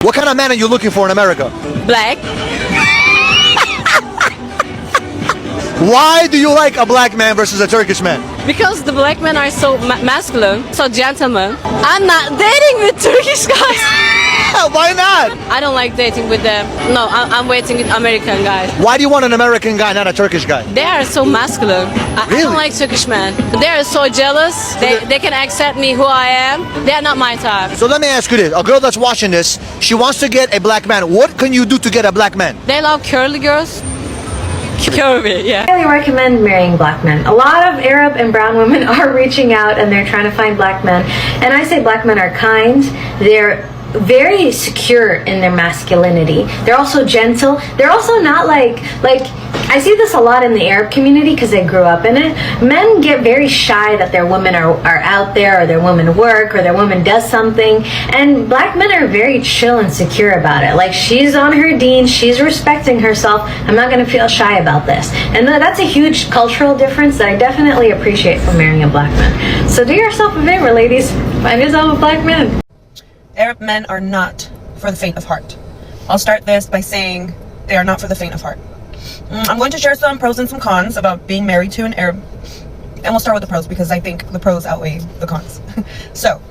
What kind of man are you looking for in America? Black. Why do you like a black man versus a Turkish man? Because the black men are so masculine, so gentlemen. I'm not dating with Turkish guys. Why not? I don't like dating with them. No, I'm waiting with American guys. Why do you want an American guy, not a Turkish guy? They are so masculine. I Really? don't like Turkish men. They are so jealous. They can accept me who I am. They are not my type. So let me ask you this. A girl that's watching this, she wants to get a black man. What can you do to get a black man? They love curly girls. Curvy, yeah. I highly recommend marrying black men. A lot of Arab and brown women are reaching out and they're trying to find black men. And I say black men are kind. They're very secure in their masculinity. They're also gentle. They're also not like I see this a lot in the Arab community because I grew up in it. Men get very shy that their women are out there, or their women work, or their woman does something. And black men are very chill and secure about it. Like, she's on her deen, she's respecting herself. I'm not going to feel shy about this. And that's a huge cultural difference that I definitely appreciate from marrying a black man. So do yourself a favor, ladies. Find yourself a black man. Arab men are not for the faint of heart. I'll start this by saying they are not for the faint of heart. I'm going to share some pros and some cons about being married to an Arab. And we'll start with the pros because I think the pros outweigh the cons. So,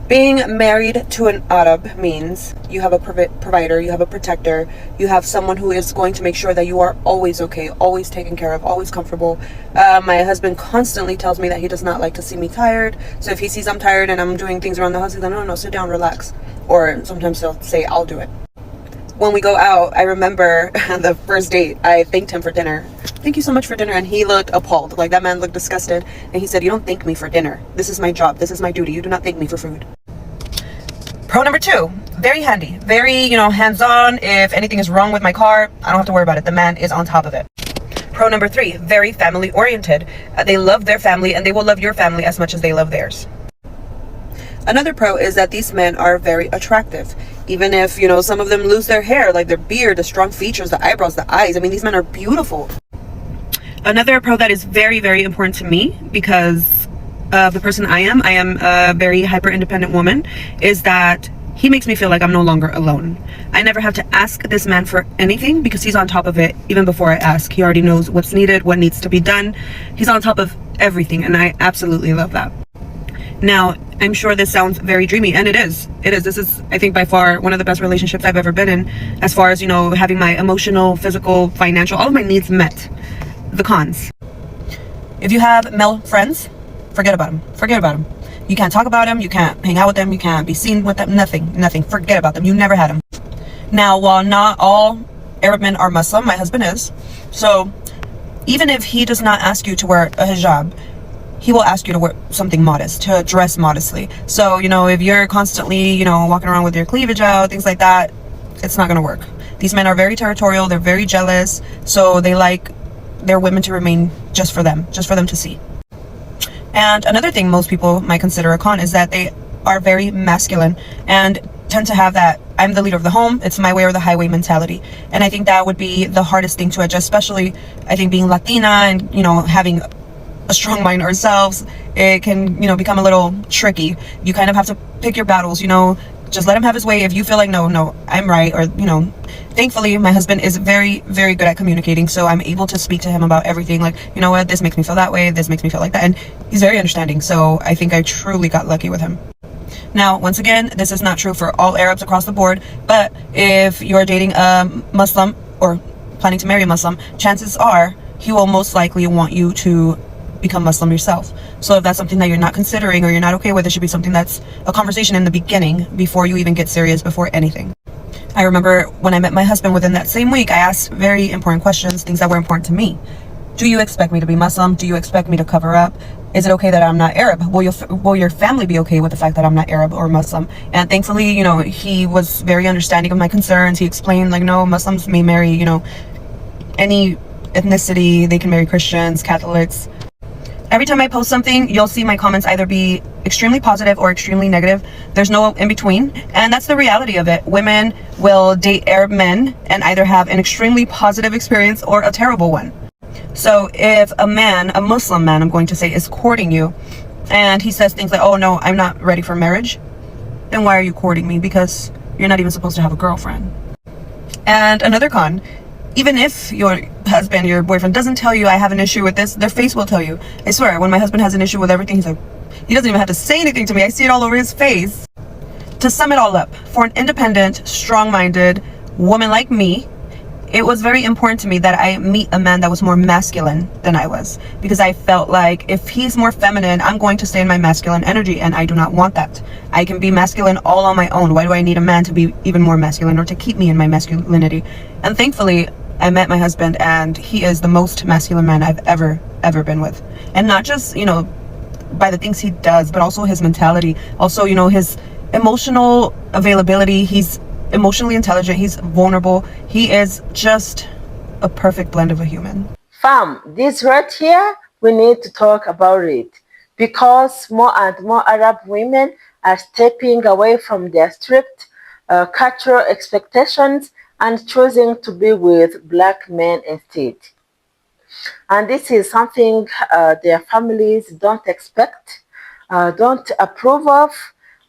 being married to an Arab means you have a provider, you have a protector, you have someone who is going to make sure that you are always okay, always taken care of, always comfortable. My husband constantly tells me that he does not like to see me tired. So if he sees I'm tired and I'm doing things around the house, he's like, no, sit down, relax. Or sometimes he'll say, I'll do it. When we go out, I remember the first date, I thanked him for dinner. Thank you so much for dinner. And he looked appalled. Like, that man looked disgusted. And he said, you don't thank me for dinner. This is my job. This is my duty. You do not thank me for food. Pro number 2, very handy. Very, hands-on. If anything is wrong with my car, I don't have to worry about it. The man is on top of it. Pro number 3, very family-oriented. They love their family and they will love your family as much as they love theirs. Another pro is that these men are very attractive. Even if, some of them lose their hair, like their beard, the strong features, the eyebrows, the eyes. I mean, these men are beautiful. Another pro that is very, very important to me because of the person I am a very hyper-independent woman, is that he makes me feel like I'm no longer alone. I never have to ask this man for anything because he's on top of it even before I ask. He already knows what's needed, what needs to be done. He's on top of everything, and I absolutely love that. Now, I'm sure this sounds very dreamy, and it is. This is, I think, by far one of the best relationships I've ever been in, as far as, having my emotional, physical, financial, all of my needs met. The cons. If you have male friends, forget about them. Forget about them. You can't talk about them. You can't hang out with them. You can't be seen with them. Nothing. Forget about them. You never had them. Now, while not all Arab men are Muslim, my husband is. So, even if he does not ask you to wear a hijab, he will ask you to wear something modest, to dress modestly. So, if you're constantly, walking around with your cleavage out, things like that, it's not going to work. These men are very territorial. They're very jealous. So they like their women to remain just for them to see. And another thing most people might consider a con is that they are very masculine and tend to have that I'm the leader of the home, it's my way or the highway mentality. And I think that would be the hardest thing to adjust, especially I think being Latina and, having a strong mind ourselves, it can, become a little tricky. You kind of have to pick your battles, just let him have his way. If you feel like, no, I'm right, or, thankfully my husband is very, very good at communicating. So I'm able to speak to him about everything. Like, you know what, this makes me feel that way. This makes me feel like that. And he's very understanding. So I think I truly got lucky with him. Now, once again, this is not true for all Arabs across the board, but if you're dating a Muslim or planning to marry a Muslim, chances are he will most likely want you to become Muslim yourself. So if that's something that you're not considering or you're not okay with, it should be something that's a conversation in the beginning before you even get serious, before anything. I remember when I met my husband, within that same week, I asked very important questions, things that were important to me. Do you expect me to be Muslim? Do you expect me to cover up? Is it okay that I'm not Arab? Will your family be okay with the fact that I'm not Arab or Muslim? And thankfully, he was very understanding of my concerns. He explained, like, no, Muslims may marry, any ethnicity. They can marry Christians, Catholics. Every time I post something, you'll see my comments either be extremely positive or extremely negative. There's no in between. And that's the reality of it. Women will date Arab men and either have an extremely positive experience or a terrible one. So if a Muslim man, I'm going to say, is courting you and he says things like, oh no, I'm not ready for marriage, then why are you courting me? Because you're not even supposed to have a girlfriend. And another con, even if your husband, your boyfriend doesn't tell you I have an issue with this, their face will tell you. I swear, when my husband has an issue with everything, he's like, he doesn't even have to say anything to me. I see it all over his face. To sum it all up, for an independent, strong-minded woman like me, it was very important to me that I meet a man that was more masculine than I was, because I felt like if he's more feminine, I'm going to stay in my masculine energy, and I do not want that. I can be masculine all on my own. Why do I need a man to be even more masculine or to keep me in my masculinity? And thankfully, I met my husband, and he is the most masculine man I've ever been with. And not just, you know, by the things he does, but also his mentality, also, you know, his emotional availability. He's emotionally intelligent, he's vulnerable, he is just a perfect blend of a human. Fam, this right here, we need to talk about it, because more and more Arab women are stepping away from their strict cultural expectations and choosing to be with black men instead. And this is something their families don't expect, don't approve of,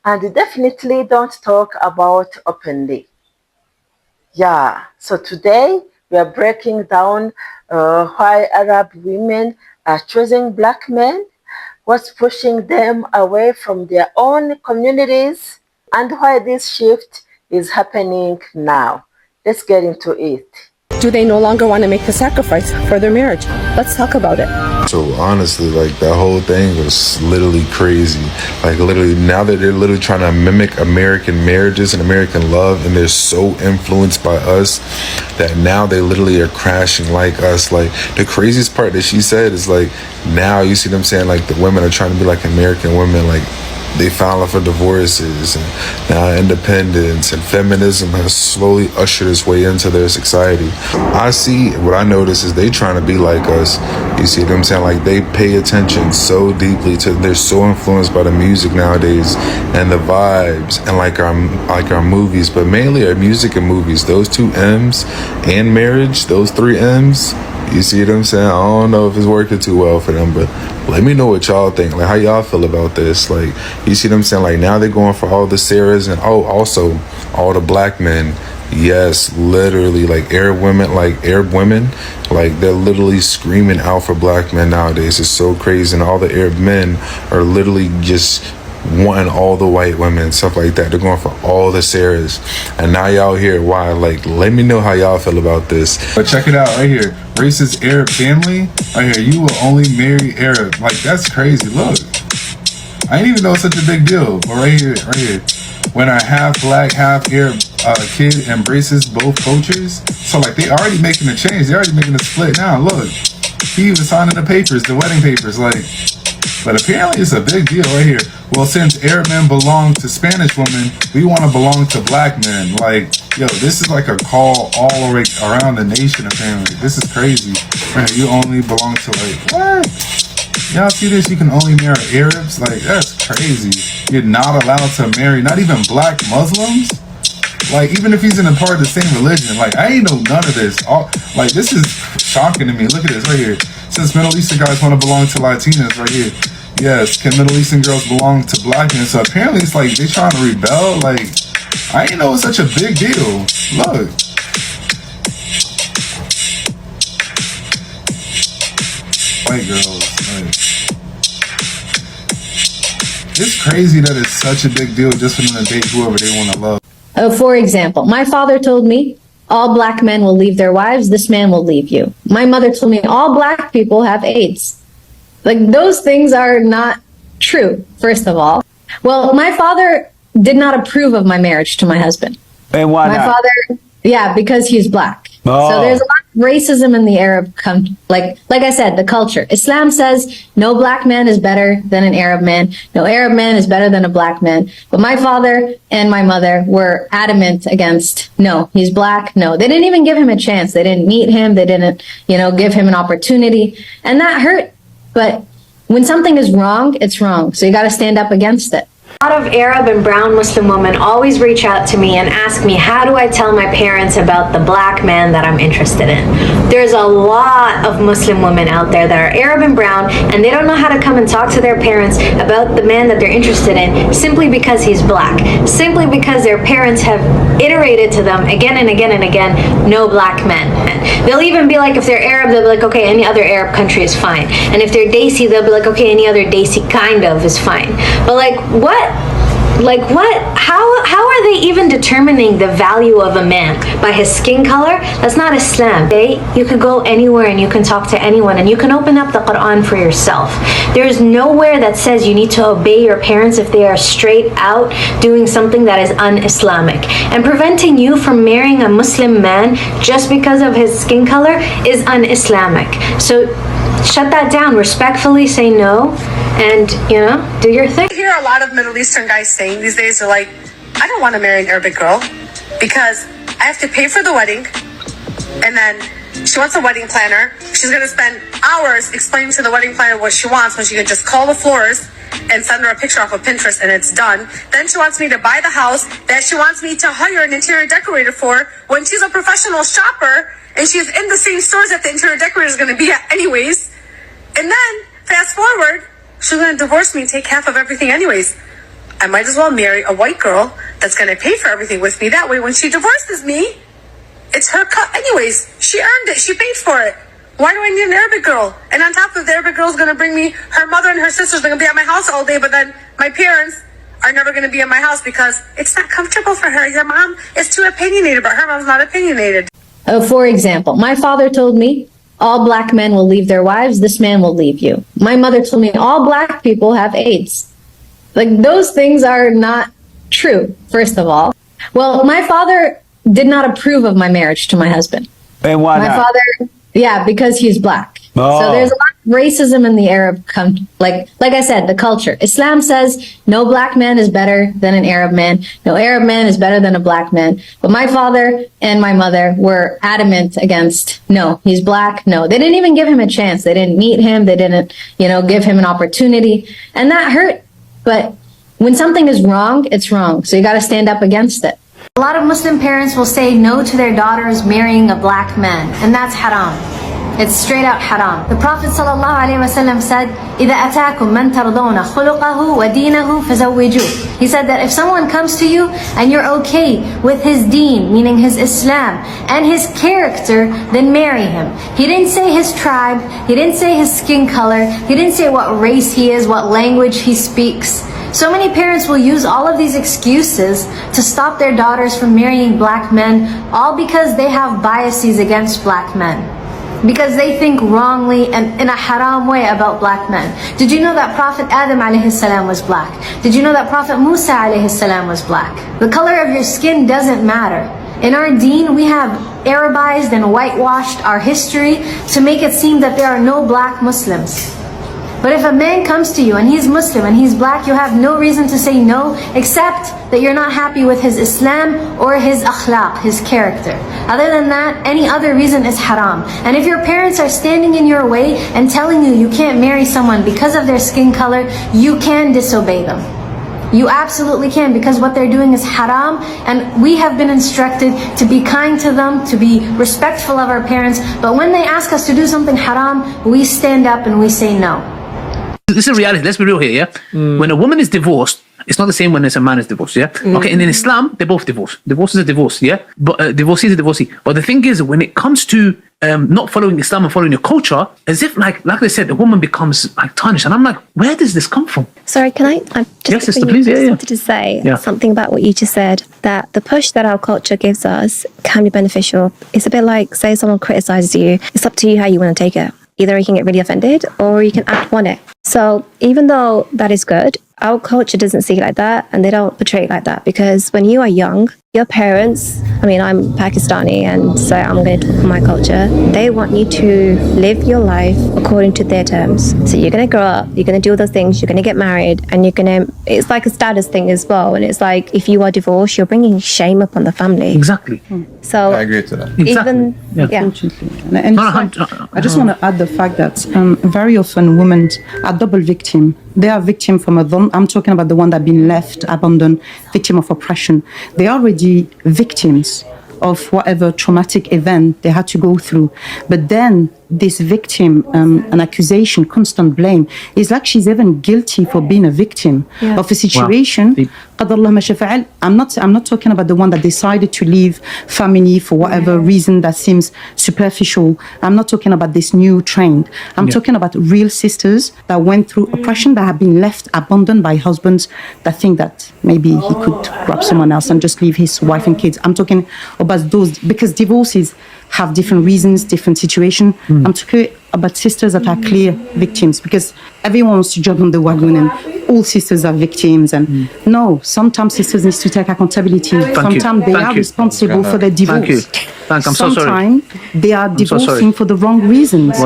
and definitely don't talk about openly. Yeah, so today we are breaking down why Arab women are choosing black men, what's pushing them away from their own communities, and why this shift is happening now. Let's get into it. Do they no longer want to make the sacrifice for their marriage? Let's talk about it. So honestly, like that whole thing was literally crazy. Like literally now that they're literally trying to mimic American marriages and American love, and they're so influenced by us that now they literally are crashing like us. Like the craziest part that she said is like, now you see them saying like the women are trying to be like American women, like they filed for divorces and now independence and feminism has slowly ushered its way into their society. I see what I notice is they trying to be like us. You see what I'm saying? Like they pay attention so deeply to, they're so influenced by the music nowadays and the vibes and like our movies, but mainly our music and movies. Those two M's and marriage, those three M's. You see what I'm saying? I don't know if it's working too well for them, but let me know what y'all think. Like, how y'all feel about this? Like, you see what I'm saying? Like, now they're going for all the Sarahs and, oh, also all the black men. Yes, literally, like Arab women, like they're literally screaming out for black men nowadays. It's so crazy. And all the Arab men are literally just wanting all the white women and stuff like that. They're going for all the Sarahs. And now y'all hear why. Like, let me know how y'all feel about this. But check it out right here. Racist Arab family. Right here. You will only marry Arab. Like, that's crazy. Look. I didn't even know it's such a big deal. But right here. When a half black, half Arab kid embraces both cultures. So, like, they already making a change. They're already making a split now. Look. He was signing the papers, the wedding papers. Like, but apparently it's a big deal right here. Well, since Arab men belong to Spanish women, we want to belong to black men. Like, yo, this is like a call all around the nation, apparently. This is crazy. Man, you only belong to, like, what? Y'all see this? You can only marry Arabs? Like, that's crazy. You're not allowed to marry not even black Muslims? Like, even if he's in a part of the same religion. Like, I ain't know none of this. Like, this is shocking to me. Look at this right here. Since Middle Eastern guys want to belong to Latinas right here. Yes, can Middle Eastern girls belong to black men? So apparently it's like they trying to rebel. Like, I didn't know it was such a big deal. Look. White girls. Like, it's crazy that it's such a big deal just for them to date whoever they want to love. For example, my father told me, all black men will leave their wives, this man will leave you. My mother told me all black people have AIDS. Like, those things are not true, first of all. Well, my father did not approve of my marriage to my husband. And why my not? father, yeah, because he's black. Oh. So there's a lot of racism in the Arab like I said, the culture. Islam says no black man is better than an Arab man. No Arab man is better than a black man. But my father and my mother were adamant against, no, he's black. No, they didn't even give him a chance. They didn't meet him. They didn't, give him an opportunity. And that hurt. But when something is wrong, it's wrong. So you got to stand up against it. A lot of Arab and brown Muslim women always reach out to me and ask me, how do I tell my parents about the black man that I'm interested in? There's a lot of Muslim women out there that are Arab and brown, and they don't know how to come and talk to their parents about the man that they're interested in simply because he's black. Simply because their parents have iterated to them again and again and again, no black men. They'll even be like, if they're Arab, they'll be like, okay, any other Arab country is fine. And if they're Desi, they'll be like, okay, any other Desi kind of is fine. But like, what? Like what? How are they even determining the value of a man? By his skin color? That's not Islam. Okay? You could go anywhere and you can talk to anyone and you can open up the Quran for yourself. There's nowhere that says you need to obey your parents if they are straight out doing something that is un-Islamic. And preventing you from marrying a Muslim man just because of his skin color is un-Islamic. So shut that down. Respectfully say no and, you know, do your thing. I hear a lot of Middle Eastern guys saying these days, they're like, I don't want to marry an Arabic girl because I have to pay for the wedding, and then she wants a wedding planner. She's going to spend hours explaining to the wedding planner what she wants when she can just call the florist and send her a picture off of Pinterest and it's done. Then she wants me to buy the house that she wants me to hire an interior decorator for when she's a professional shopper and she's in the same stores that the interior decorator is going to be at anyways. And then, fast forward, she's going to divorce me and take half of everything anyways. I might as well marry a white girl that's going to pay for everything with me. That way, when she divorces me, it's her cut anyways. She earned it. She paid for it. Why do I need an Arabic girl? And on top of the Arabic girl's going to bring me, her mother and her sisters are going to be at my house all day, but then my parents are never going to be in my house because it's not comfortable for her. Your mom is too opinionated, but her mom's not opinionated. For example, my father told me, all black men will leave their wives, this man will leave you. My mother told me all black people have AIDS. Like, those things are not true, first of all. Well, my father did not approve of my marriage to my husband. And why my not? father, yeah, because he's black. Oh. So there's a lot of racism in the Arab like I said, the culture. Islam says no black man is better than an Arab man. No Arab man is better than a black man. But my father and my mother were adamant against, no, he's black. No, they didn't even give him a chance. They didn't meet him. They didn't, give him an opportunity. And that hurt. But when something is wrong, it's wrong. So you got to stand up against it. A lot of Muslim parents will say no to their daughters marrying a black man, and that's haram. It's straight out haram. The Prophet ﷺ said, إِذَا أَتَاكُمْ مَنْ تَرْضَوْنَ خُلُقَهُ وَدِينَهُ فَزَوِّجُوهُ. He said that if someone comes to you and you're okay with his deen, meaning his Islam, and his character, then marry him. He didn't say his tribe, he didn't say his skin color, he didn't say what race he is, what language he speaks. So many parents will use all of these excuses to stop their daughters from marrying black men, all because they have biases against black men. Because they think wrongly and in a haram way about black men. Did you know that Prophet Adam alayhi salam was black? Did you know that Prophet Musa alayhi salam was black? The color of your skin doesn't matter. In our deen, we have Arabized and whitewashed our history to make it seem that there are no black Muslims. But if a man comes to you and he's Muslim and he's black, you have no reason to say no, except that you're not happy with his Islam or his akhlaq, his character. Other than that, any other reason is haram. And if your parents are standing in your way and telling you you can't marry someone because of their skin color, you can disobey them. You absolutely can, because what they're doing is haram, and we have been instructed to be kind to them, to be respectful of our parents. But when they ask us to do something haram, we stand up and we say no. This is reality. Let's be real here, yeah? When a woman is divorced, it's not the same when a man is divorced, yeah? Okay, and in Islam, they're both divorced. Divorce is a divorce, yeah? But divorcee is a divorcee. But the thing is, when it comes to not following Islam and following your culture, as if, like they said, the woman becomes like tarnished. And I'm like, where does this come from? Sorry, can I just yes, sister, please, wanted to say something about what you just said, that the push that our culture gives us can be beneficial. It's a bit like, say someone criticizes you, it's up to you how you want to take it. Either you can get really offended or you can act on it. So even though that is good, our culture doesn't see it like that and they don't portray it like that, because when you are young, Your parents, I mean, I'm Pakistani, and so I'm going to talk for my culture. They want you to live your life according to their terms. So you're going to grow up, you're going to do all those things, you're going to get married, and you're going to, it's like a status thing as well. And it's like, if you are divorced, you're bringing shame upon the family. Exactly. So I agree to that. even, yeah. Unfortunately. And I just want to add the fact that very often women are double victim. They are victim from I'm talking about the one that been left, abandoned, victim of oppression. They are already victims of whatever traumatic event they had to go through. But then this victim, an accusation, constant blame, is like she's even guilty for being a victim of a situation. Wow. I'm not talking about the one that decided to leave family for whatever reason that seems superficial. I'm not talking about this new trend. I'm talking about real sisters that went through oppression, that have been left abandoned by husbands that think that maybe he could grab someone else and just leave his wife and kids. I'm talking about those, because divorces have different reasons, different situation. I'm talking about sisters that are clear victims, because everyone wants to jump on the wagon and all sisters are victims. And no, sometimes sisters need to take accountability. Sometimes they are responsible for their divorce. I'm so sorry. Sometimes they are divorcing for the wrong reasons.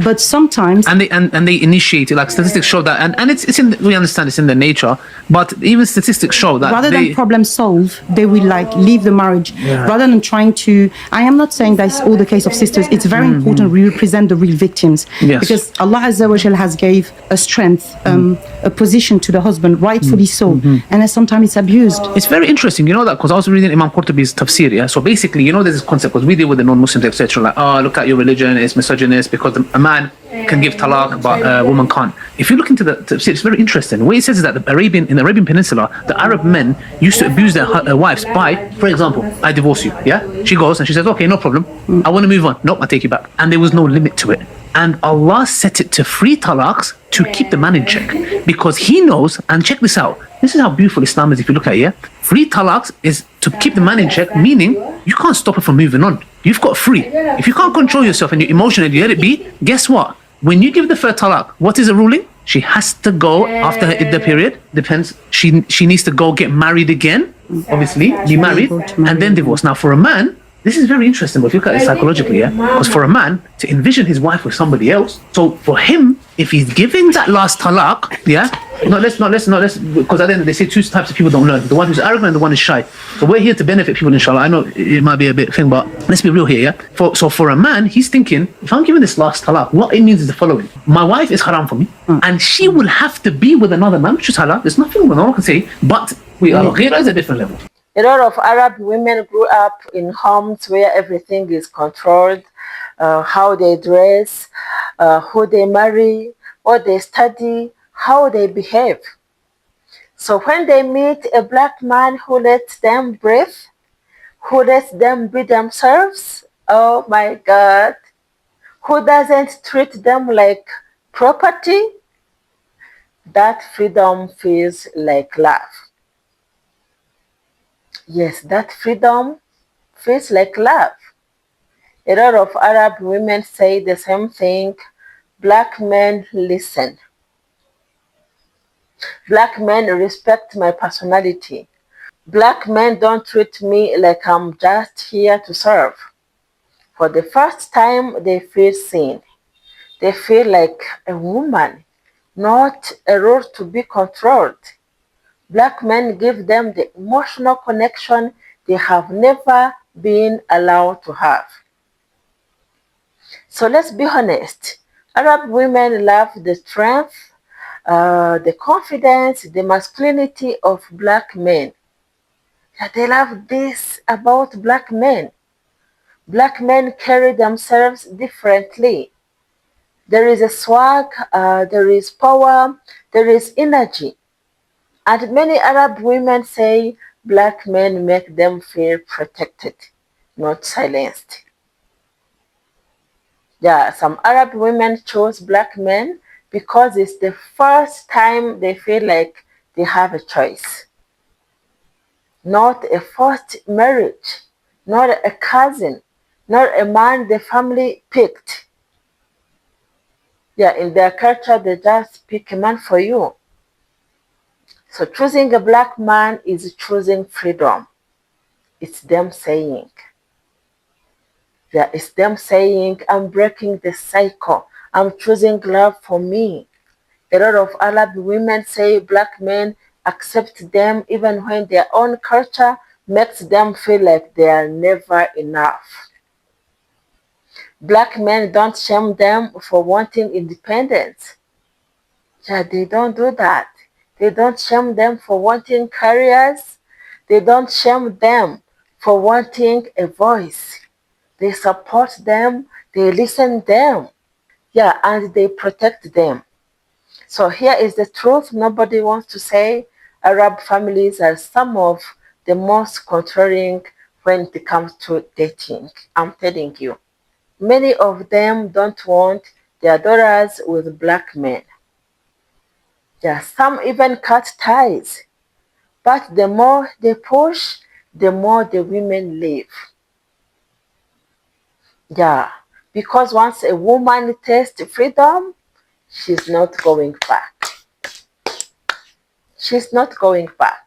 But sometimes and they initiate it. Like statistics show that, and it's in we understand it's in their nature, but even statistics show that rather than problem solve, they will like leave the marriage rather than trying to. I am not saying that's all the case of sisters. It's very important we represent the real victims, because Allah Azza wa Jal has gave a strength, a position to the husband, rightfully so, and then sometimes it's abused. It's very interesting, you know that, because I was reading Imam Qurtubi's tafsir. Yeah, so basically, you know, there's this concept, because we deal with the non-Muslims, etc. Like, oh, look at your religion, it's misogynist because a man can give talaq, but a woman can't. If you look into the tafsir, it's very interesting. What it says is that in the Arabian Peninsula, the Arab men used to abuse their wives by, for example, I divorce you. Yeah, she goes and she says, okay, no problem. I want to move on. Nope, I take you back. And there was no limit to it. And Allah set it to 3 talaqs to keep the man in check, because He knows. And check this out. This is how beautiful Islam is. If you look at it, 3 talaqs is to keep the man in check, meaning you can't stop her from moving on. You've got 3. If you can't control yourself and you're emotional and you let it be, guess what? When you give the 3rd talaq, what is the ruling? She has to go after her iddah period. Depends. She needs to go get married again, obviously, be married, and then divorce. Now, for a man, this is very interesting, but if you look at it psychologically, because for a man to envision his wife with somebody else, so for him, if he's giving that last talaq, because at the end they say 2 types of people don't learn: the one who's arrogant and the one who's shy. So we're here to benefit people, inshallah. I know it might be a bit thing, but let's be real here, So for a man, he's thinking, if I'm giving this last talaq, what it means is the following: my wife is haram for me, and she will have to be with another man, which is halal. There's nothing no one can say, but ghira is a different level. A lot of Arab women grew up in homes where everything is controlled, how they dress, who they marry, what they study, how they behave. So when they meet a black man who lets them breathe, who lets them be themselves, oh my God, who doesn't treat them like property, that freedom feels like love. Yes, that freedom feels like love. A lot of Arab women say the same thing. Black men listen. Black men respect my personality. Black men don't treat me like I'm just here to serve. For the first time, they feel seen. They feel like a woman, not a role to be controlled. Black men give them the emotional connection they have never been allowed to have. So let's be honest. Arab women love the strength, the confidence, the masculinity of black men. They love this about black men. Black men carry themselves differently. There is a swag, there is power, there is energy. And many Arab women say black men make them feel protected, not silenced. Yeah, some Arab women chose black men because it's the first time they feel like they have a choice. Not a forced marriage, not a cousin, not a man the family picked. Yeah, in their culture, they just pick a man for you. So choosing a black man is choosing freedom. It's them saying. Yeah, it's them saying, I'm breaking the cycle. I'm choosing love for me. A lot of Arab women say black men accept them even when their own culture makes them feel like they are never enough. Black men don't shame them for wanting independence. Yeah, they don't do that. They don't shame them for wanting careers. They don't shame them for wanting a voice. They support them, they listen them. Yeah, and they protect them. So here is the truth nobody wants to say. Arab families are some of the most controlling when it comes to dating. I'm telling you. Many of them don't want their daughters with black men. Yeah, some even cut ties. But the more they push, the more the women leave. Yeah, because once a woman tastes freedom, she's not going back. She's not going back.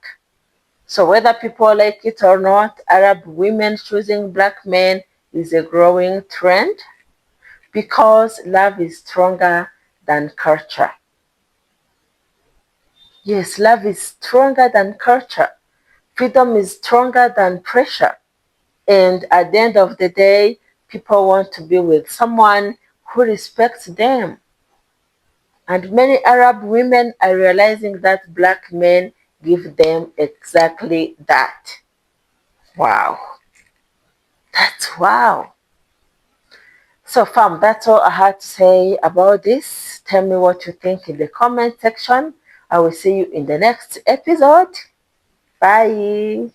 So whether people like it or not, Arab women choosing black men is a growing trend because love is stronger than culture. Yes, love is stronger than culture. Freedom is stronger than pressure. And at the end of the day, people want to be with someone who respects them. And many Arab women are realizing that black men give them exactly that. Wow. That's wow. So fam, that's all I had to say about this. Tell me what you think in the comment section. I will see you in the next episode. Bye.